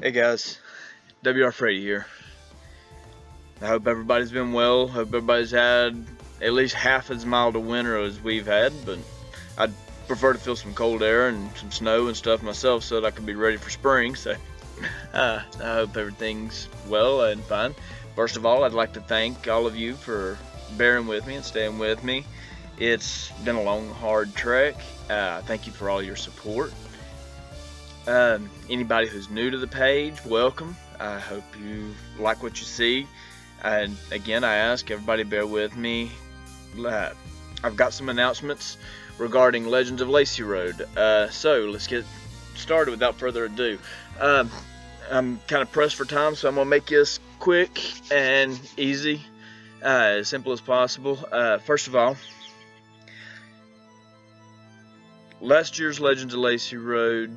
Hey guys, WR Freddy here. I hope everybody's been well. Hope everybody's had at least half as mild a winter as we've had, but I'd prefer to feel some cold air and some snow and stuff myself so that I can be ready for spring. So I hope everything's well and fine. First of all, I'd like to thank all of you for bearing with me and staying with me. It's been a long, hard trek. Thank you for all your support. Anybody who's new to the page, welcome. I hope you like what you see. And again, I ask everybody bear with me. I've got some announcements regarding Legends of Lacy Road. So let's get started without further ado. I'm kind of pressed for time, so I'm gonna make this quick and easy, as simple as possible. First of all, last year's Legends of Lacy Road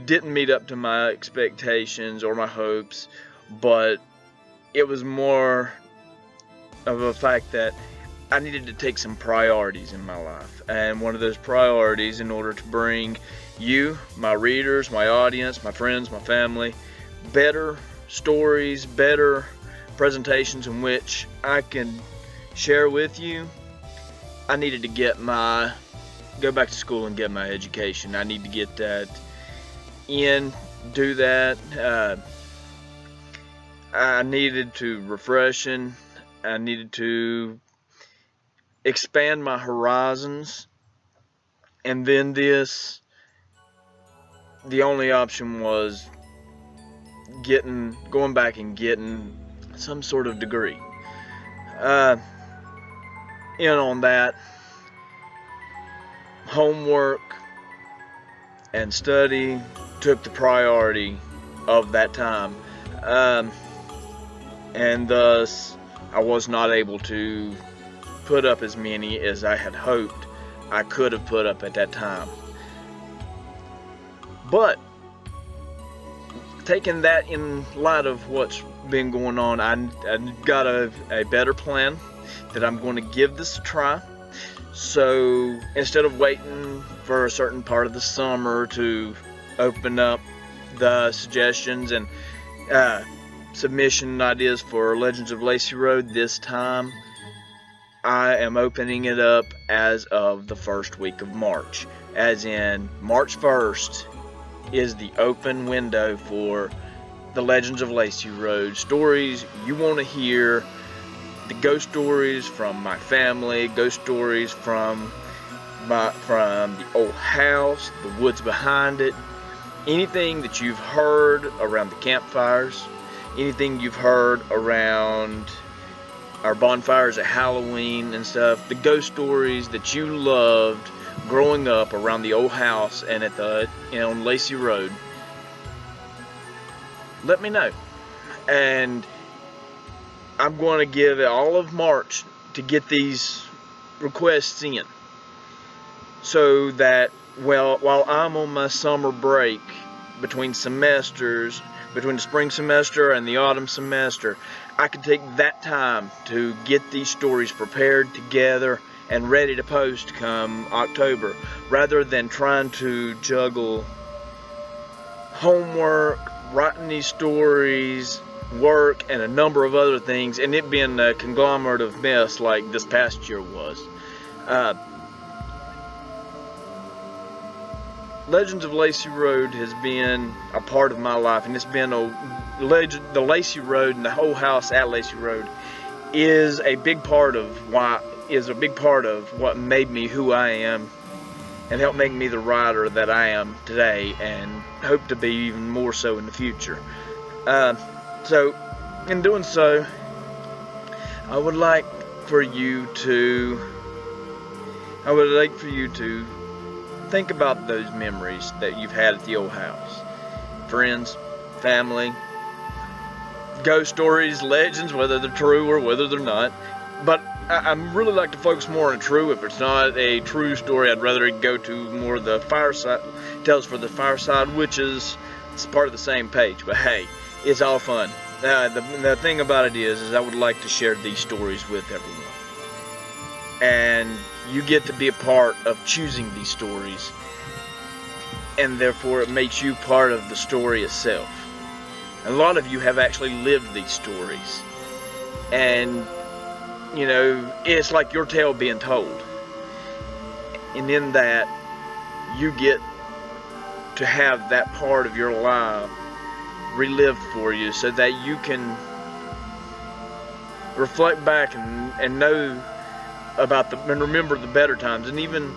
didn't meet up to my expectations or my hopes, but it was more of a fact that I needed to take some priorities in my life, and one of those priorities, in order to bring you, my readers, my audience, my friends, my family, better stories, better presentations in which I can share with you, I needed to go back to school and get my education. I need to get that do that. I needed to refreshen. I needed to expand my horizons, and then the only option was going back and getting some sort of degree. On that, homework and study took the priority of that time, and thus I was not able to put up as many as I had hoped I could have put up at that time. But taking that in light of what's been going on, I got a better plan that I'm going to give this a try. So instead of waiting for a certain part of the summer to open up the suggestions and submission ideas for Legends of Lacy Road, this time I am opening it up as of the first week of March. As in, March 1st is the open window for the Legends of Lacy Road stories you want to hear. The ghost stories from my family, ghost stories from the old house, the woods behind it, anything that you've heard around the campfires, anything you've heard around our bonfires at Halloween and stuff, the ghost stories that you loved growing up around the old house and on Lacy Road. Let me know. And I'm going to give it all of March to get these requests in, so that while I'm on my summer break between semesters, between the spring semester and the autumn semester, I can take that time to get these stories prepared together and ready to post come October, rather than trying to juggle homework, writing these stories, work, and a number of other things, and it being a conglomerate of mess like this past year was. Legends of Lacy Road has been a part of my life, and it's been the Lacy Road and the whole house at Lacy Road is a big part of what made me who I am and helped make me the writer that I am today, and hope to be even more so in the future. So, in doing so, I would like for you to think about those memories that you've had at the old house. Friends, family, ghost stories, legends, whether they're true or whether they're not. But I really like to focus more on true. If it's not a true story, I'd rather it go to more the fireside tales for the fireside, which is part of the same page. But hey, it's all fun. The thing about it is I would like to share these stories with everyone. And you get to be a part of choosing these stories, and therefore it makes you part of the story itself. A lot of you have actually lived these stories. And, you know, it's like your tale being told. And in that, you get to have that part of your life relived for you so that you can reflect back and know about and remember the better times, and even,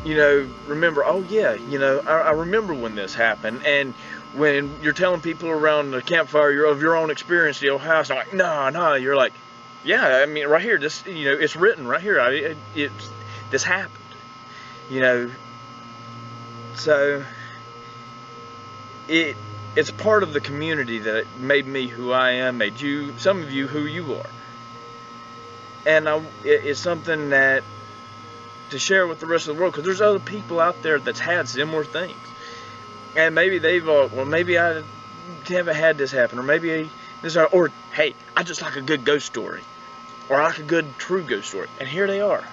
you know, remember, oh yeah, you know, I remember when this happened. And when you're telling people around the campfire of your own experience, the old house, I'm like, no, you're like, yeah, I mean, right here, this, you know, it's written right here. This happened, you know. So it's part of the community that made me who I am, made you, some of you, who you are. And it's something that to share with the rest of the world, because there's other people out there that's had similar things, and maybe they've well, maybe I haven't had this happen, or maybe this, or hey, I just like a good ghost story, or I like a good true ghost story, and here they are.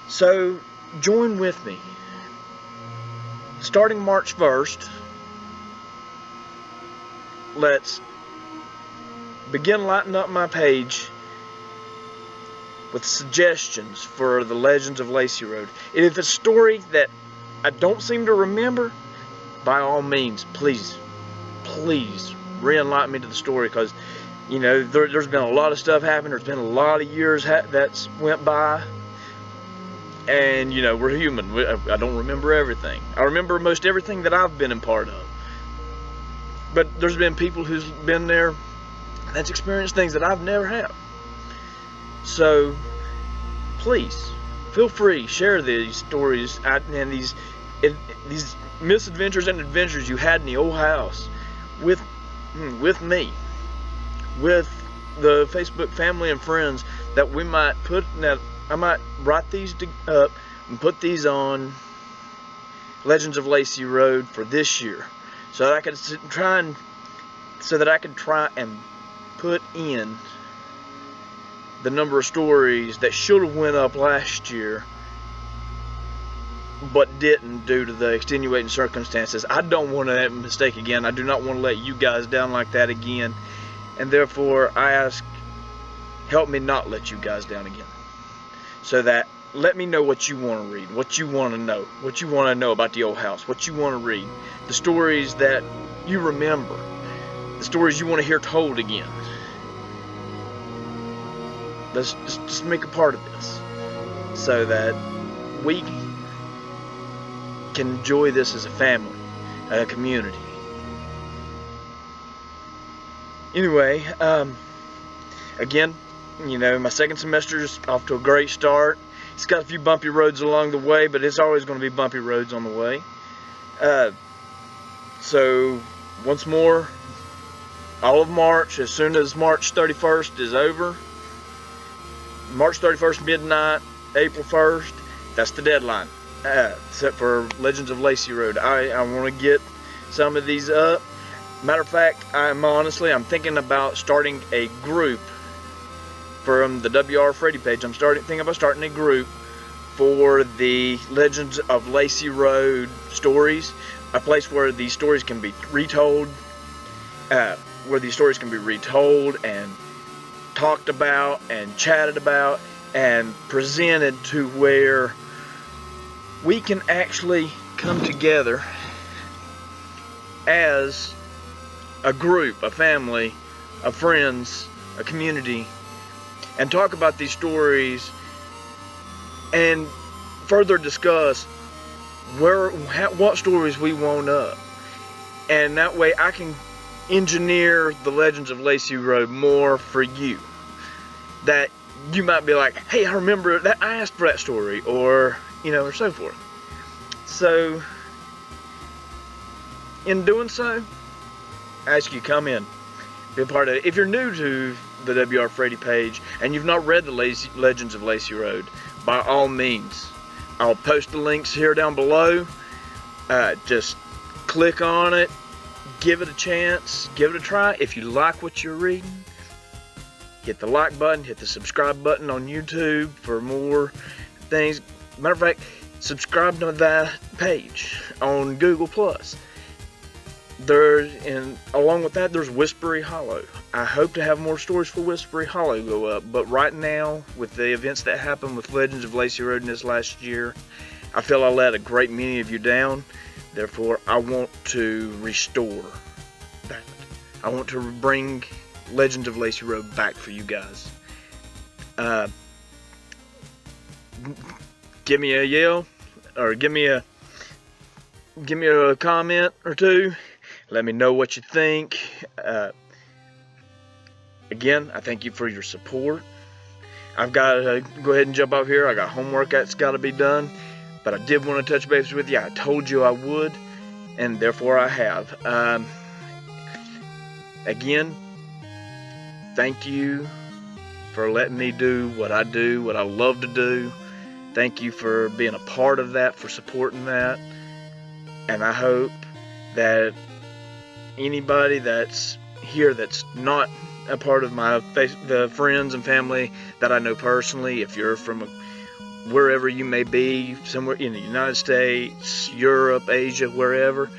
So join with me. Starting March 1st, let's begin lighting up my page with suggestions for the Legends of Lacy Road. And if it's a story that I don't seem to remember, by all means, please re-enlighten me to the story, because, you know, there's been a lot of stuff happening. There's been a lot of years that's went by, and, you know, we're human. I don't remember everything. I remember most everything that I've been a part of. But there's been people who's been there that's experienced things that I've never had. So, please, feel free, share these stories and these misadventures and adventures you had in the old house with me, with the Facebook family and friends that we might put. Now, I might write these up and put these on Legends of Lacy Road for this year, so that I could try and put in the number of stories that should have went up last year but didn't due to the extenuating circumstances. I don't want to have a mistake again. I do not want to let you guys down like that again, and therefore I ask, help me not let you guys down again. So that, let me know what you want to read, what you want to know about the old house, what you want to read, the stories that you remember, the stories you want to hear told again. Let's just make a part of this so that we can enjoy this as a family, a community. Anyway, again, you know, my second semester is off to a great start. It's got a few bumpy roads along the way, but it's always going to be bumpy roads on the way. So, once more, all of March, as soon as March 31st is over, March 31st midnight, April 1st, that's the deadline, except for Legends of Lacy Road. I want to get some of these up. Matter of fact, I'm thinking about starting a group from the WR Freddy page. I'm thinking about starting a group for the Legends of Lacy Road stories, a place where these stories can be retold, and talked about and chatted about and presented, to where we can actually come together as a group, a family, of friends, a community, and talk about these stories and further discuss what stories we want up. And that way I can engineer the Legends of Lacy Road more for you, that you might be like, hey, I remember that, I asked for that story, or, you know, or so forth. So in doing so, I ask you to come in, be a part of it. If you're new to the WR Freddy page and you've not read the Legends of Lacy Road, by all means, I'll post the links here down below. Just click on it, give it a chance, give it a try. If you like what you're reading, hit the like button, hit the subscribe button on YouTube for more things. Matter of fact, subscribe to that page on Google+. and along with that, there's Whispery Hollow. I hope to have more stories for Whispery Hollow go up, but right now, with the events that happened with Legends of Lacy Road in this last year, I feel I let a great many of you down. Therefore, I want to restore that. I want to bring Legends of Lacy Road back for you guys. Give me a yell, or give me a comment or two. Let me know what you think. Again, I thank you for your support. I've got to go ahead and jump off here. I got homework that's got to be done. But I did want to touch base with you. I told you I would, and therefore I have. Again, thank you for letting me do, what I love to do. Thank you for being a part of that, for supporting that. And I hope that anybody that's here that's not a part of the friends and family that I know personally, if you're from wherever you may be, somewhere in the United States, Europe, Asia, wherever,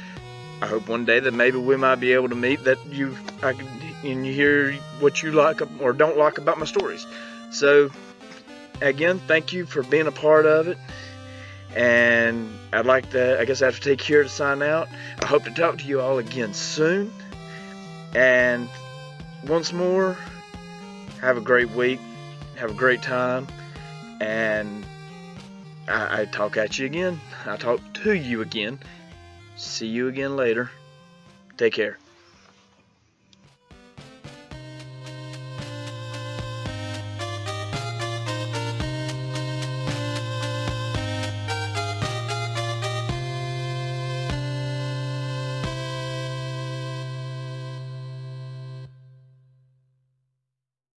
I hope one day that maybe we might be able to meet, that you hear what you like or don't like about my stories. So again, thank you for being a part of it. And I'd like to, I guess I have to take care to sign out. I hope to talk to you all again soon. And once more, have a great week. Have a great time. And I talk at you again. I talk to you again. See you again later. Take care.